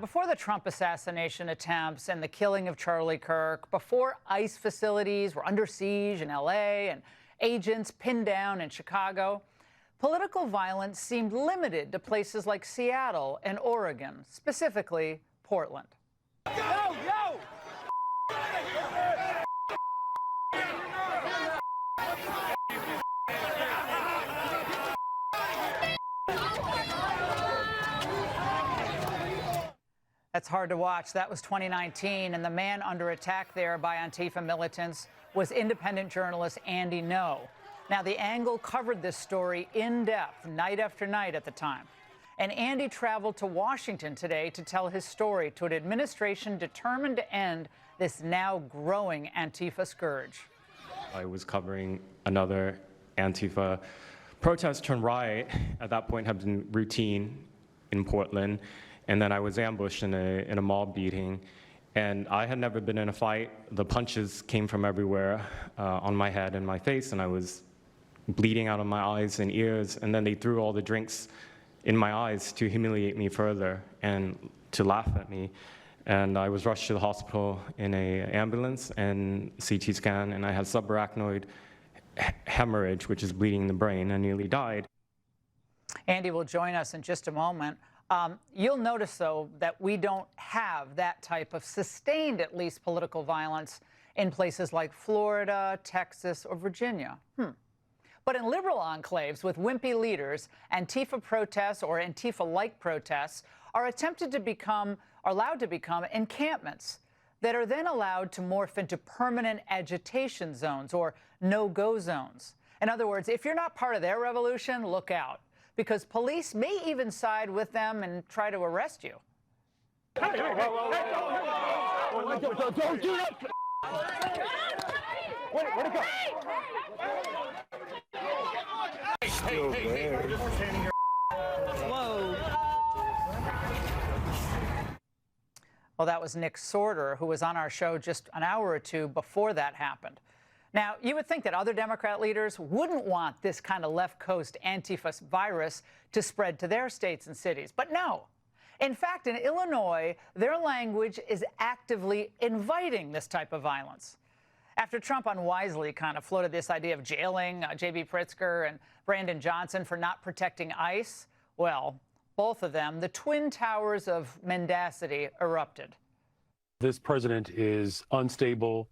before the Trump assassination attempts and the killing of Charlie Kirk, before ICE facilities were under siege in L.A. and agents pinned down in Chicago, political violence seemed limited to places like Seattle and Oregon, specifically Portland. Yo! That's hard to watch. That was 2019, and the man under attack there by Antifa militants was independent journalist Andy Ngo. Now, The Angle covered this story in depth, night after night at the time. And Andy traveled to Washington today to tell his story to an administration determined to end this now growing Antifa scourge. I was covering another Antifa protest turned riot. At that point, had been routine in Portland. And then I was ambushed in a mob beating. And I had never been in a fight. The punches came from everywhere on my head and my face, and I was bleeding out of my eyes and ears. And then they threw all the drinks in my eyes to humiliate me further and to laugh at me. And I was rushed to the hospital in an ambulance and CT scan, and I had subarachnoid hemorrhage, which is bleeding the brain. I nearly died. Andy will join us in just a moment. You'll notice, though, that we don't have that type of sustained, at least, political violence in places like Florida, Texas, or Virginia. But in liberal enclaves with wimpy leaders, Antifa protests or Antifa-like protests are allowed to become encampments that are then allowed to morph into permanent agitation zones or no-go zones. In other words, if you're not part of their revolution, look out, because police may even side with them and try to arrest you. Hey, don't do that! Where'd it go? Hey, we're just standing here. Whoa. Well, that was Nick Sorter, who was on our show just an hour or two before that happened. Now, you would think that other Democrat leaders wouldn't want this kind of left coast Antifa virus to spread to their states and cities, but no. In fact, in Illinois, their language is actively inviting this type of violence. After Trump unwisely kind of floated this idea of jailing J.B. Pritzker and Brandon Johnson for not protecting ICE, well, both of them, the twin towers of mendacity, erupted. This president is unstable,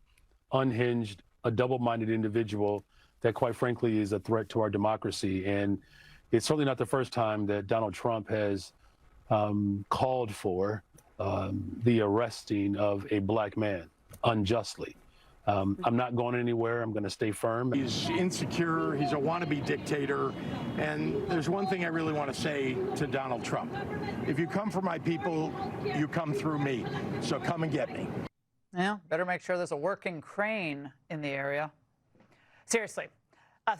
unhinged, a double-minded individual that, quite frankly, is a threat to our democracy. And it's certainly not the first time that Donald Trump has called for the arresting of a black man unjustly. I'm not going anywhere. I'm going to stay firm. He's insecure. He's a wannabe dictator. And there's one thing I really want to say to Donald Trump. If you come for my people, you come through me. So come and get me. Yeah, better make sure there's a working crane in the area. Seriously,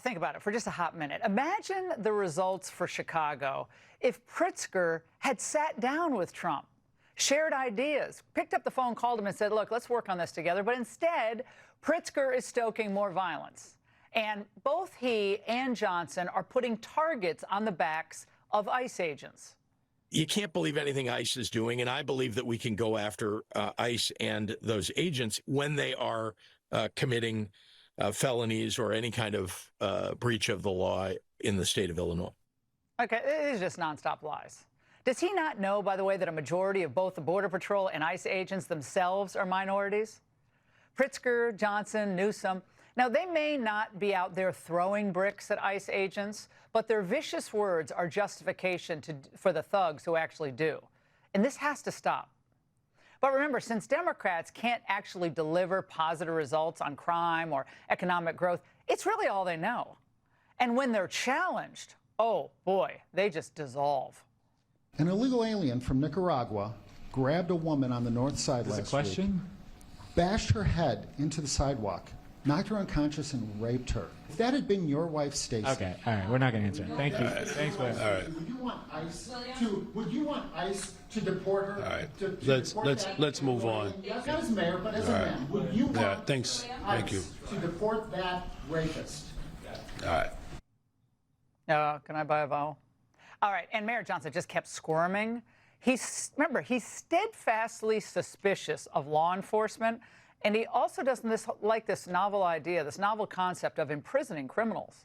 think about it for just a hot minute. Imagine the results for Chicago if Pritzker had sat down with Trump, shared ideas, picked up the phone, called him and said, look, let's work on this together. But instead, Pritzker is stoking more violence. And both he and Johnson are putting targets on the backs of ICE agents. You can't believe anything ICE is doing, and I believe that we can go after ICE and those agents when they are committing felonies or any kind of breach of the law in the state of Illinois. Okay, it is just nonstop lies. Does he not know, by the way, that a majority of both the Border Patrol and ICE agents themselves are minorities? Pritzker, Johnson, Newsom. Now, they may not be out there throwing bricks at ICE agents, but their vicious words are justification for the thugs who actually do. And this has to stop. But remember, since Democrats can't actually deliver positive results on crime or economic growth, it's really all they know. And when they're challenged, oh boy, they just dissolve. An illegal alien from Nicaragua grabbed a woman on the north side last week, bashed her head into the sidewalk, knocked her unconscious, and raped her. If that had been your wife, Stacey. Okay, all right, we're not going to answer it. Thank you. Thanks, Will. All right. Would you want ICE to deport her? All right. Let's move on. Not as mayor, but as a man. Would you want thanks. ICE Thank you. to deport that rapist? All right. Can I buy a vowel? All right, and Mayor Johnson just kept squirming. remember, he's steadfastly suspicious of law enforcement, and he also doesn't like this novel idea, this novel concept of imprisoning criminals.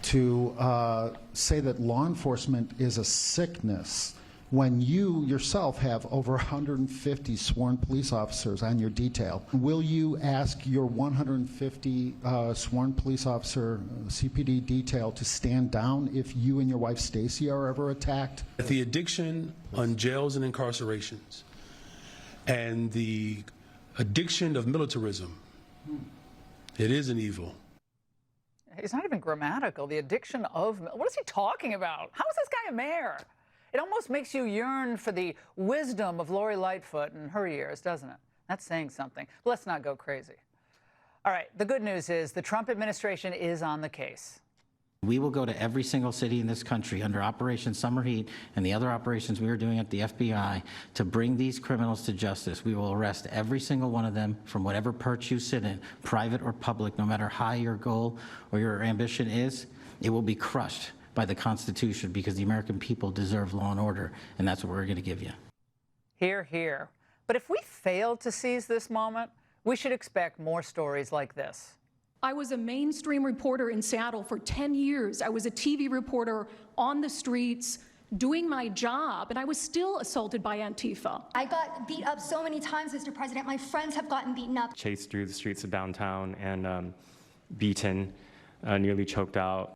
To say that law enforcement is a sickness when you yourself have over 150 sworn police officers on your detail. Will you ask your 150 sworn police officer CPD detail to stand down if you and your wife Stacy are ever attacked? The addiction on jails and incarcerations and the addiction of militarism, it is an evil. He's not even grammatical. The addiction of, what is he talking about? How is this guy a mayor? It almost makes you yearn for the wisdom of Lori Lightfoot in her years, doesn't it? That's saying something. But let's not go crazy. All right, the good news is the Trump administration is on the case. We will go to every single city in this country under Operation Summer Heat and the other operations we are doing at the FBI to bring these criminals to justice. We will arrest every single one of them from whatever perch you sit in, private or public, no matter how your goal or your ambition is. It will be crushed by the Constitution because the American people deserve law and order, and that's what we're going to give you. Hear, hear. But if we fail to seize this moment, we should expect more stories like this. I was a mainstream reporter in Seattle for 10 years. I was a TV reporter on the streets doing my job, and I was still assaulted by Antifa. I got beat up so many times, Mr. President. My friends have gotten beaten up. Chased through the streets of downtown and beaten, nearly choked out.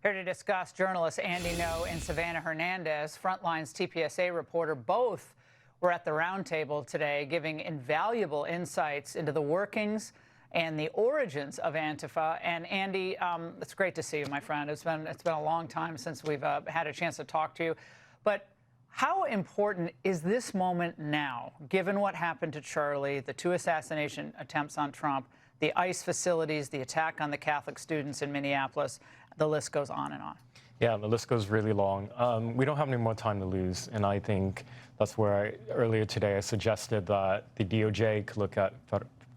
Here to discuss, journalists Andy Ngo and Savannah Hernandez, Frontline's TPSA reporter, both were at the roundtable today giving invaluable insights into the workings and the origins of Antifa. And Andy, it's great to see you, my friend. It's been a long time since we've had a chance to talk to you. But how important is this moment now, given what happened to Charlie, the 2 assassination attempts on Trump, the ICE facilities, the attack on the Catholic students in Minneapolis? The list goes on and on. Yeah, the list goes really long. We don't have any more time to lose, and I think that's where earlier today I suggested that the DOJ could look at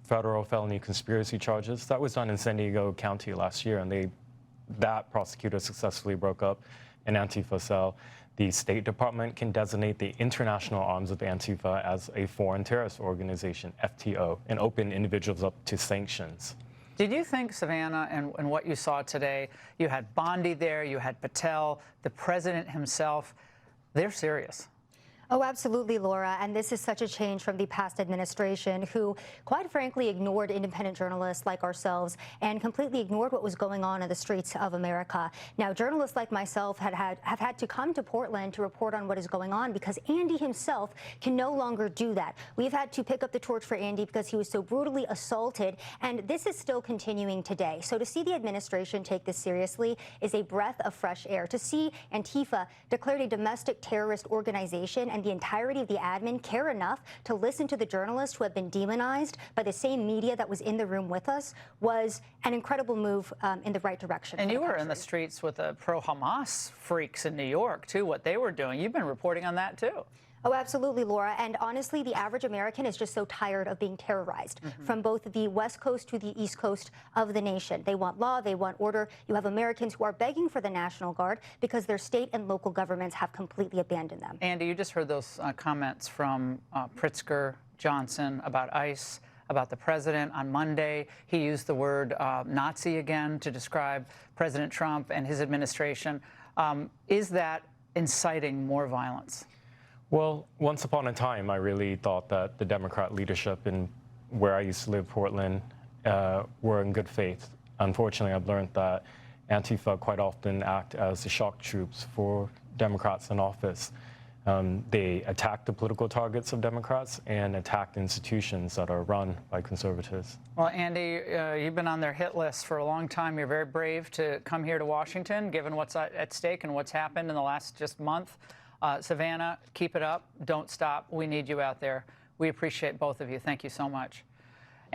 federal felony conspiracy charges. That was done in San Diego County last year, and that prosecutor successfully broke up an Antifa cell. The State Department can designate the international arms of Antifa as a foreign terrorist organization, FTO, and open individuals up to sanctions. Did you think, Savannah, and what you saw today, you had Bondi there, you had Patel, the president himself, they're serious? Oh, absolutely, Laura. And this is such a change from the past administration who, quite frankly, ignored independent journalists like ourselves and completely ignored what was going on in the streets of America. Now, journalists like myself have had to come to Portland to report on what is going on because Andy himself can no longer do that. We've had to pick up the torch for Andy because he was so brutally assaulted, and this is still continuing today. So to see the administration take this seriously is a breath of fresh air. To see Antifa declared a domestic terrorist organization and the entirety of the admin care enough to listen to the journalists who have been demonized by the same media that was in the room with us was an incredible move in the right direction. And you were in the streets with the pro-Hamas freaks in New York, too, what they were doing. You've been reporting on that, too. Oh, absolutely, Laura. And honestly, the average American is just so tired of being terrorized from both the West Coast to the East Coast of the nation. They want law, they want order. You have Americans who are begging for the National Guard because their state and local governments have completely abandoned them. Andy, you just heard those comments from Pritzker, Johnson about ICE, about the president. On Monday, he used the word Nazi again to describe President Trump and his administration. Is that inciting more violence? Well, once upon a time, I really thought that the Democrat leadership in where I used to live, Portland, were in good faith. Unfortunately, I've learned that Antifa quite often act as the shock troops for Democrats in office. They attack the political targets of Democrats and attack institutions that are run by conservatives. Well, Andy, you've been on their hit list for a long time. You're very brave to come here to Washington, given what's at stake and what's happened in the last just month. Savannah, keep it up. Don't stop. We need you out there. We appreciate both of you. Thank you so much.